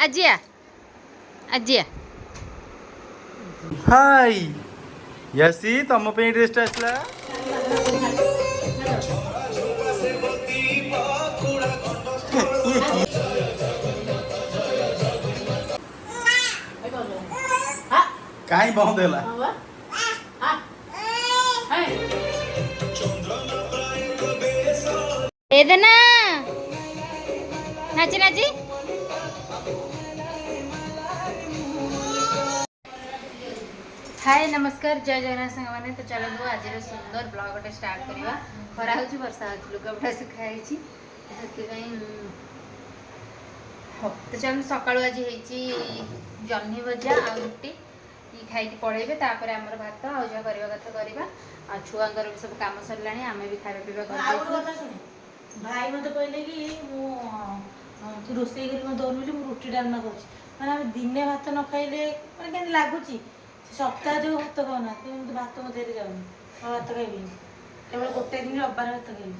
ଆଜିଆ ଆଜିଆ high ୟାସି ତମ ପାଇଁ ଡ୍ରେସଟା ଆସିଲା। କାହିଁ ବନ୍ଦ ହେଲା? ఏదన్నా నాచి నాచి हाय नमस्कार जय जगन्नाथ सांग मैंने तो चलो आज सुंदर ब्लॉग गोटे स्टार्ट करवा खरा हो वर्षा हो लुगापटा सुखाई तो चलो सका आज जह्नी भजा आ रुटी खाई पड़ेबे तापर आमर भात आ जहाँ करवा कथा करवा आ छुआंकर भी सब काम सरला आम भी खावा पीवा कर भाई मत कहले कि तू रोसे दौन रुटी डालमा कर दिने भात न खाइले मैंने क्या लगुच सप्ताह जो भात खाऊना भात मत जाऊनी भात खाइबी केवल गोटे दिन रविवार भात खाइबी।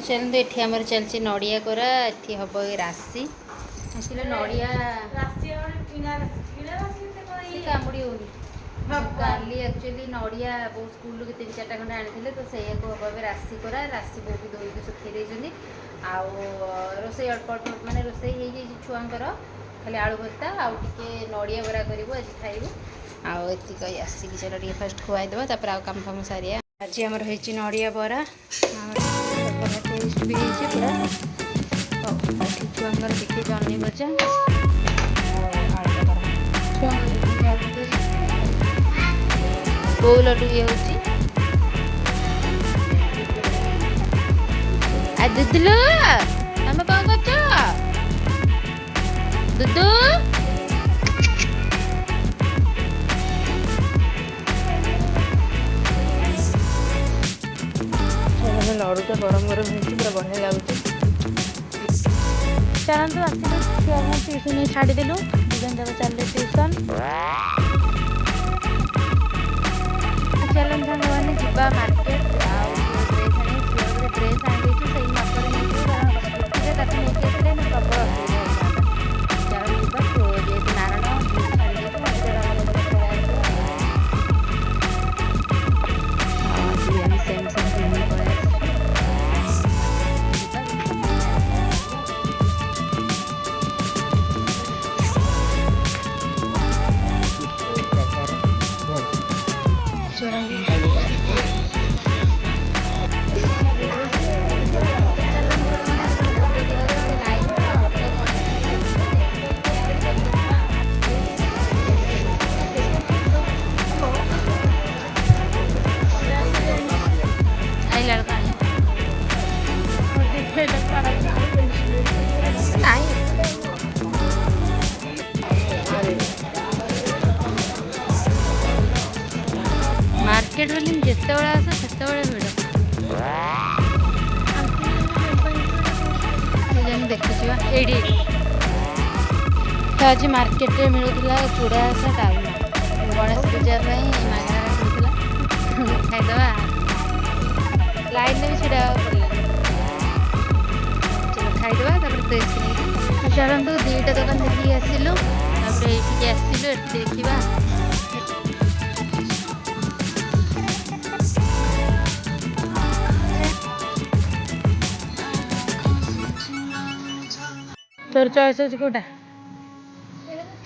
चलते ये आमर चलती नड़िया कोरा ये हम राशि एक्चुअली नड़िया कामुड़ी होनी काली एक्चुअली नड़िया बो स्कूल के 3-4 खंडे आनी तो से हम राशि कोरा राशि बो भी धोई सुखी देती रोसे अल्प अल्प मानने रोसे छुआंकर खाली आलू भर्ता आउ टे नड़िया बरा करूँ आज खाइबू आतीक आसिक चलो टे फास्ट खुआईदेव तापर आउ काम फाम सारिया आज आमर हो नड़िया बरा टेस्ट भी पूरा छुआंकर देखिए जह्नी भजा बोउ लड्डू ये हूँ दुदुलु आम कौन कर दुदु लड़ू तो गरम गरम हो पूरा बढ़िया लगुच चलते आसिलु छुआ ट्यूशन छाड़देलु दुजन जाक चलते ट्यूशन चलन सांग मैंने जावा मार्केट ड्रेस आनी से मापर नहीं प्रबल नारायण मार्केट बोली जिते बड़ा आस से भिड़ देखुच तो आज मार्केट में मिलूला चूड़ा आशा डालमा गणेश पूजा मागଣା मिलूला खाईदवा लाइन में भी छिड़ा पड़ा चलो खाईदवा ड्रेस चलतु 2टा दुकान देखिए आसिलु ये आसिलु देखा तोर चॉइस अच्छे कोटा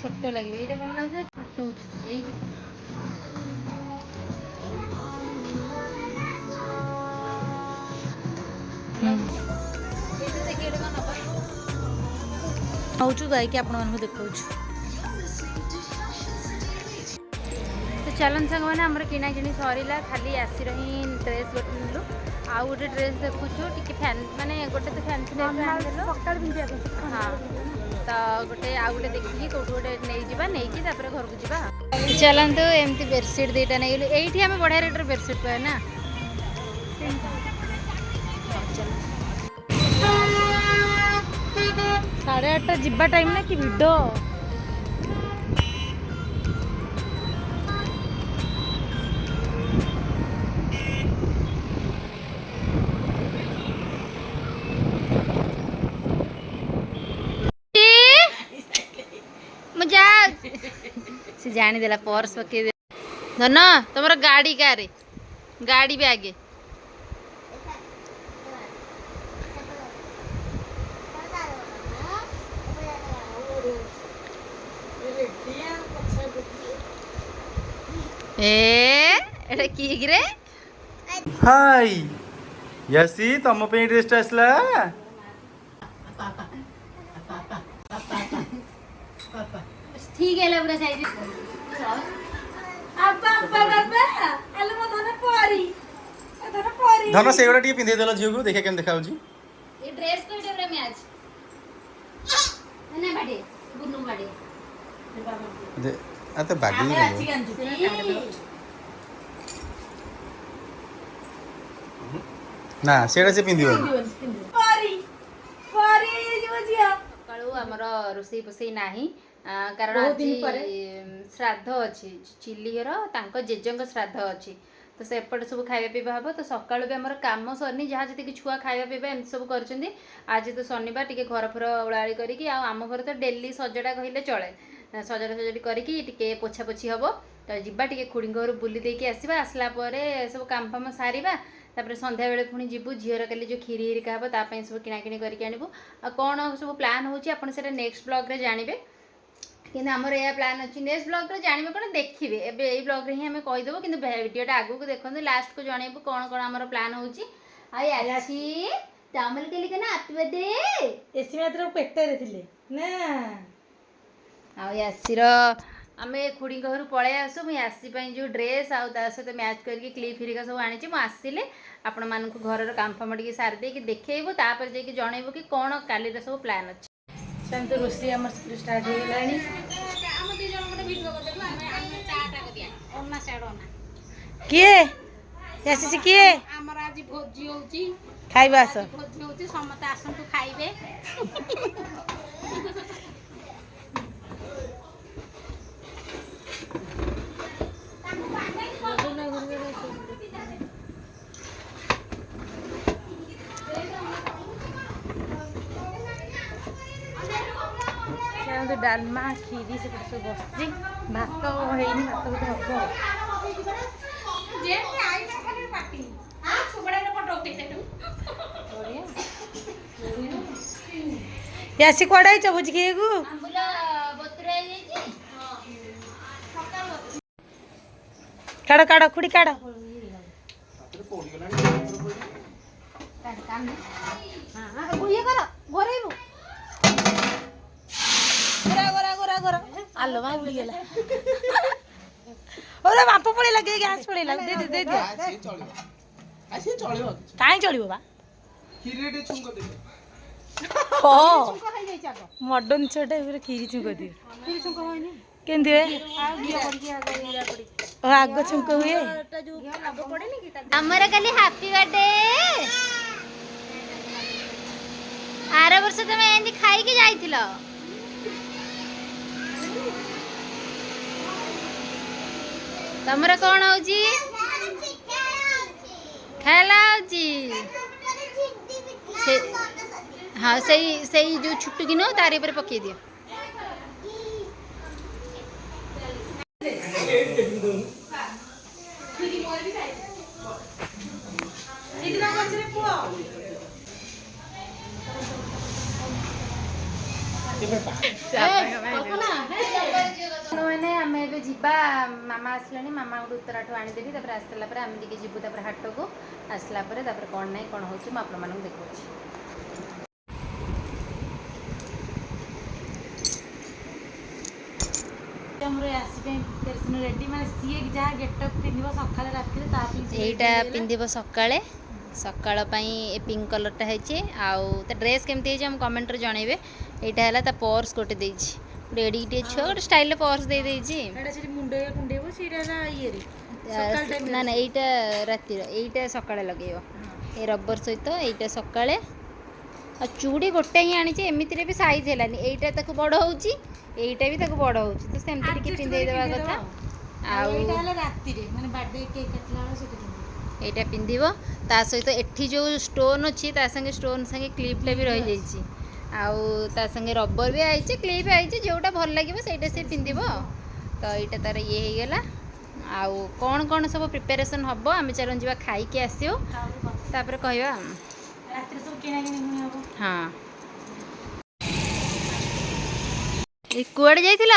छोट लगे ये कौन लगे जाकि आप देखा तो चलन सांग मैंने आम किना कि सरला खाली आसी रही ड्रेस गोटे नेलु आउ गोटे ड्रेस देखुचु टी फैन माने गोटे तो फैंसी हाँ तो गोटे आउ गोटे देखिए कौटू गोटे नहीं जावा नहीं घर को जावा चलतु एमती बेडसीट 2टा नहीं ये आम बढ़िया रेट्रे बेडसीट पाए ना 8:30 जिबा टाइम ना कि भिड ଯାଉଛି ସେ ଜାଣିଦେଲା ପର୍ସ ପକେଇ ଦେ ଧନ ତମର ଗାଡ଼ି କାରେ ଗାଡ଼ି ବ୍ୟାଗ୍ ଏଟା କି ରେ ହାଇ ୟାସି ତମ ପାଇଁ ଡ୍ରେସଟା ଆସିଲା ठीक है पूरा साइज ଧନ ସେଇଗୁଡ଼ା ଟିକେ ପିନ୍ଧେଇ ଦେଲ ଝିଅକୁ ଦେଖିଆ କେମିତି ଦେଖାଯାଉଛି ये ड्रेस को इधर मैच ना बाडे बुनु बाडे ଆତେ ବାଗେଇ ନା ସେଇଟା ସେ ପିନ୍ଧିବନି ସକାଳୁ ଆମର ରୋଷେଇ ପୋଷେଇ ନାହିଁ କାରଣ ଆଜି ଶ୍ରାଦ୍ଧ ଅଛି ଚିଲିର ତାଙ୍କ ଜେଜେଙ୍କ ଶ୍ରାଦ୍ଧ ଅଛି ତ ସେପଟେ ସବୁ ଖାଇବା ପିଇବା ହେବ ତ ସକାଳୁ ବି ଆମର କାମ ସରିନି ଯାହା ଯେତିକି ଛୁଆ ଖାଇବା ପିଇବା ଏମିତି ସବୁ କରିଛନ୍ତି ଆଜି ତ ଶନିବାର ଟିକେ ଘର ଫର ଓଳାଳି କରିକି ଆଉ ଆମ ଘରେ ତ ଡେଲି ସଜଡ଼ା କହିଲେ ଚଳେ ସଜଡ଼ା ସଜଡ଼ି କରିକି ଟିକେ ପୋଛାପୋଛି ହେବ ତ ଯିବା ଟିକେ ଖୁଡ଼ିଙ୍କ ଘରୁ ବୁଲି ଦେଇକି ଆସିବା ଆସିଲା ପରେ ସବୁ କାମ ଫାମ ସାରିବା ତାପରେ ସନ୍ଧ୍ୟାବେଳେ ପୁଣି ଯିବୁ ଝିଅର କାଲି ଯେଉଁ କ୍ଷୀରି ହେରିକା ହେବ ତା ପାଇଁ ସବୁ କିଣାକିଣି କରିକି ଆଣିବୁ ଆଉ କ'ଣ ସବୁ ପ୍ଲାନ୍ ହେଉଛି ଆପଣ ସେଇଟା ନେକ୍ସଟ ବ୍ଲଗ୍ରେ ଜାଣିବେ କିନ୍ତୁ ଆମର ଏହା ପ୍ଲାନ୍ ଅଛି ନେକ୍ସଟ ବ୍ଲଗ୍ରେ ଜାଣିବେ କ'ଣ ଦେଖିବେ ଏବେ ଏଇ ବ୍ଲଗ୍ରେ ହିଁ ଆମେ କହିଦେବୁ କିନ୍ତୁ ଭିଡ଼ିଓଟା ଆଗକୁ ଦେଖନ୍ତୁ ଲାଷ୍ଟକୁ ଜଣେଇବୁ କ'ଣ କ'ଣ ଆମର ପ୍ଲାନ୍ ହେଉଛି ଆଉ ଅଛି ତାମଲ କେଲି କେନା ହାପି ବାର୍ଥଡେ ଏସି ମାତ୍ର ପେଟରେ ଥିଲେ ନା ଆଉ ୟାସିର ଆମେ ଖୁଡ଼ିଙ୍କ ଘରୁ ପଳେଇ ଆସୁ ମୁଁ ୟାସି ପାଇଁ ଯେଉଁ ଡ୍ରେସ୍ ଆଉ ତା ସହିତ ମ୍ୟାଚ୍ କରିକି କ୍ଲିପ୍ ହେରିକା ସବୁ ଆଣିଛି ମୁଁ ଆସିଲେ ଆପଣମାନଙ୍କୁ ଘରର କାମ ଫାମ ଟିକେ ସାରି ଦେଇକି ଦେଖେଇବୁ ତାପରେ ଯାଇକି ଜଣେଇବୁ କି କ'ଣ କାଲିର ସବୁ ପ୍ଲାନ୍ ଅଛି ସେମିତି ରୋଷେଇ ଆମର ଷ୍ଟାର୍ଟ ହେଇଗଲାଣି କିଏ ଆସିଛି କିଏ ଆମର ଆଜି ଭୋଜି ହେଉଛି ଖାଇବା ଆସ ଭୋଜି ହେଉଛି ସମସ୍ତେ ଆସନ୍ତୁ ଖାଇବେ ଡାଲମା କ୍ଷୀରି ସେପଟେ ସବୁ ବସିଛି ଭାତ ହେଇନି ଭାତ ଗୋଟେ ହବ ଆସି କୁଆଡ଼େ ହେଇଛ ଭୋଜି ଖାଇବାକୁ କାଢ଼ କାଢ଼ ଖୁଡ଼ି କାଢ଼ ଇଏ କର ଘୋରେଇବୁ ଆଲୋ ମା ଉଡ଼ିଗଲା ଓରେ ବାପ ପଳେଇଲା କି ଗ୍ୟାସ୍ ପଳେଇଲା ଦେ ଦେ ଦେ କାଇଁ ଚଳିବ ବା ମଡର୍ନ ଛୁଆଟା ଏବେ କ୍ଷୀରି ଛୁଙ୍କ ଦିଏ କେମିତି ହୁଏ ଆଗ ଛୁଙ୍କ ହୁଏ ଆମର କାଲି ହାପି ବାର୍ଥଡେ ଆର ବର୍ଷ ତମେ ଏମିତି ଖାଇକି ଯାଇଥିଲ ତମର କ'ଣ ହଉଛି ଖେଳ ହଉଛି ହଁ ସେଇ ଯୋଉ ଛୁଟୁକି ନୁହଁ ତାରି ଉପରେ ପକେଇ ଦିଅ ମାନେ ଆମେ ଏବେ ଯିବା ମାମା ଆସିଲାଣି ମାମା ଗୋଟେ ଉତ୍ତରାଠୁ ଆଣିଦେବି ତାପରେ ଆସିଲା ପରେ ଆମେ ଟିକେ ଯିବୁ ତାପରେ ହାଟକୁ ଆସିଲା ପରେ ତାପରେ କ'ଣ ନାହିଁ କ'ଣ ହେଉଛି ମୁଁ ଆପଣମାନଙ୍କୁ ଦେଖାଉଛି ଆମର ଆସି ପାଇଁ ପ୍ରିପାରେସନ୍ ରେଡ଼ି ମାନେ ସିଏ ଯାହା ଗେଟଅପ୍ ପିନ୍ଧିବ ସକାଳେ ରାତିରେ ତା ପାଇଁ ଏଇଟା ପିନ୍ଧିବ ସକାଳେ ସକାଳ ପାଇଁ ଏ ପିଙ୍କ କଲର୍ଟା ହେଇଛି ଆଉ ତା ଡ୍ରେସ୍ କେମିତି ହେଇଛି ଆମ କମେଣ୍ଟରେ ଜଣେଇବେ ଏଇଟା ହେଲା ତା ପର୍ସ ଗୋଟେ ଦେଇଛି ଗୋଟେ ଏଡ଼ିକିଟେ ଛୁଆ ଗୋଟେ ଷ୍ଟାଇଲ୍ର ପର୍ସ ଦେଇଦେଇଛି ନା ନା ଏଇଟା ରାତିର ଏଇଟା ସକାଳେ ଲଗେଇବ ଏ ରବର ସହିତ ଏଇଟା ସକାଳେ ଆଉ ଚୁଡ଼ି ଗୋଟେ ହିଁ ଆଣିଛି ଏମିତିରେ ବି ସାଇଜ୍ ହେଲାନି ଏଇଟା ତାକୁ ବଡ଼ ହେଉଛି ଏଇଟା ବି ତାକୁ ବଡ଼ ହେଉଛି ତ ସେମିତି ଟିକେ ପିନ୍ଧେଇ ଦେବା କଥା ଆଉ ଏଇଟା ପିନ୍ଧିବ ତା ସହିତ ଏଠି ଯେଉଁ ଷ୍ଟୋନ୍ ଅଛି ତା ସାଙ୍ଗେ ଷ୍ଟୋନ୍ ସାଙ୍ଗେ କ୍ଲିପ୍ଟା ବି ରହିଯାଇଛି आउ ता संगे रबर भी आइचे क्लिप आइचे जोटा भल लगे सहीटा से पिंधिब तो यहाँ तार ये हो गला आउ कौन कौन सब प्रिपेरेसन हम आम चल जा खाई आसो तापर कहवा हाँ कुआड़े जाइथिल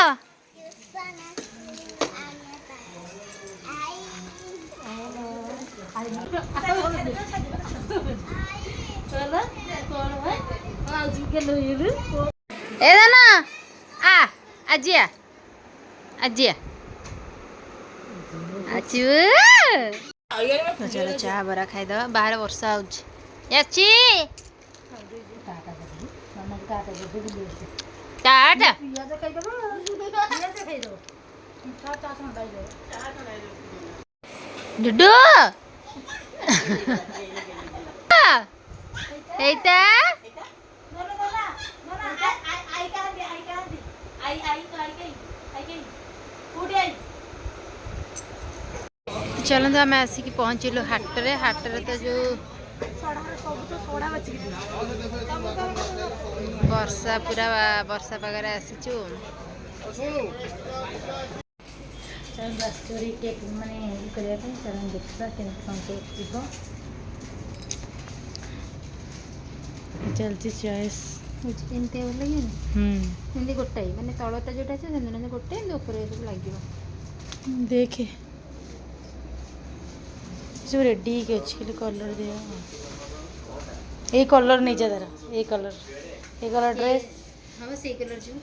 ए दाना आ आजिया आजिया चलो चाह बरा खाईदे बाहर वर्षा होची टाटा डुडू एता चलते आम आसिक पहुँचलु हाटरे हाटरे तो जो वर्षा पूरा वर्षा पागे आसीचु चोरी केक माने करया पे चलन देखा केन केक जीवो चलती चॉइस एमती लगे एमती गोटाई माने तलटा जोटा अच्छे से गोटे ऊपर सब लगे देखे जो रेडी के अच्छे कलर दिया ये कलर नहीं जा तारा ये कलर ड्रेस हाँ से कलर जो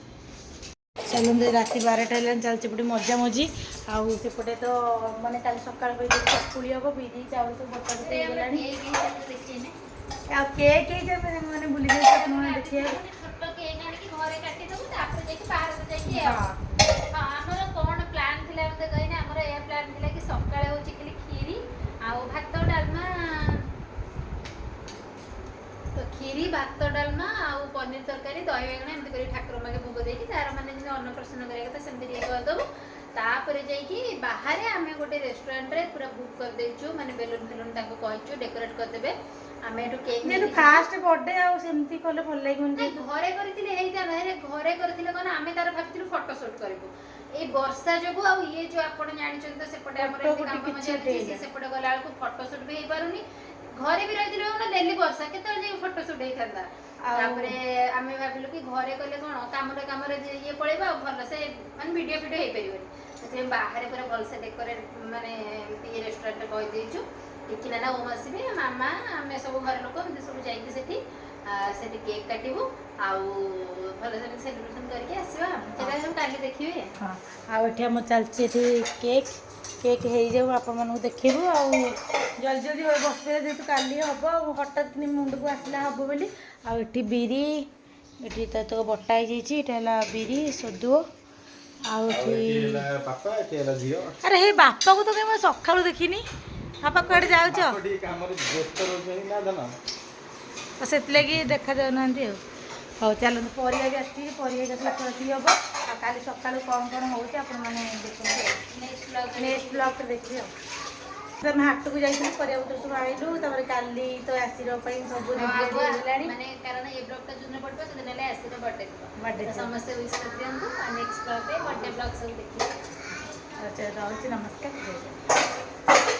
चलते राति 12टा चलते पटे मजा मजी आउ सेपटे तो माने काली सकाळ चकुली हम बिरी चाउल सब बटा केक माने बुली देखिए कौन प्लान थिला मते कहिना हमर ए प्लान थिला कि सकाळे होची खाली खीरी आ भात डालमा तो खीरी भात डालमा आ पनीर तरकारी दही बेगना एमती करी ठाकुर मागे भोग देकी तार माने जे अन्नप्रसन करे कथा सेमती रे कर दबो तापरे जाईकी बाहर आमे गोटे रेस्टोरेंट रे पूरा बुक कर देचु माने बेलून फेलून ताको कहचु डेकोरेट कर देबे आमे एटू केक ने फास्ट बर्थडे आ सेमती कले भल लागुन जे घरे करथिले हेइता नहे घरे करथिले कोन आमे तार भाबिथिलु फोटो शूट करबो ए वर्षा जगु आ ये जो आपण जानि छन तो सेपटे हमर एते काम मजा से सेपटे गला को फोटो शूट भी हे पारुनी घरे भी रहिथिले ना डेली वर्षा केतल जे फोटो शूट हे थांदा तापरे आमे भाबिलु कि घरे कले कोन कामरे ये पळेबा भल से माने वीडियो हे परिबो से बाहर पूरा भल से डेकोरेट माने ये रेस्टोरेंट कहि देछु किना ना ओम आसीबे मामा आमे सब घर लोक हम सब जाई के सेठी सेठी केक काटिबो आउ भल से सेलिब्रेशन करके आसीबा जेटा हम काली देखिबे हां आ एठी हम चलचे एठी केक हे जाऊ आपण मानु देखिबो आ जल्दी जल्दी बस पे जेतु काली हबो हठात नि मुंड को आसला हबो बोली आ एठी बिरी एठी तो बटा हे जाईची एटा बिरी सदुओ आ एठी पापा केला जियो अरे हे बापा को तो के मैं सखालु देखिनी बापा कड़े जाउ छ बड़ी काम रे व्यस्त रहै ना दना तो सेतले की देखा जाउ नंती हो चलो परिया भी आसी परिया के प्रति हबो आ काली सकाळ कौन होउछ आपण माने देखो नेक्स्ट ब्लॉग देखियो हम हाट को जाइछी परिया उतर सब आइलु तबरे काली तो आसीरो पई सब रेडी होलानी माने कारण ये ब्लॉग का जुने पड़बो तो दिनले आसीरो बर्थडे समस्त विश कर दियंतु नेक्स्ट ब्लॉग पे बर्थडे ब्लॉग सब देखियो अच्छा रहउछि नमस्कार।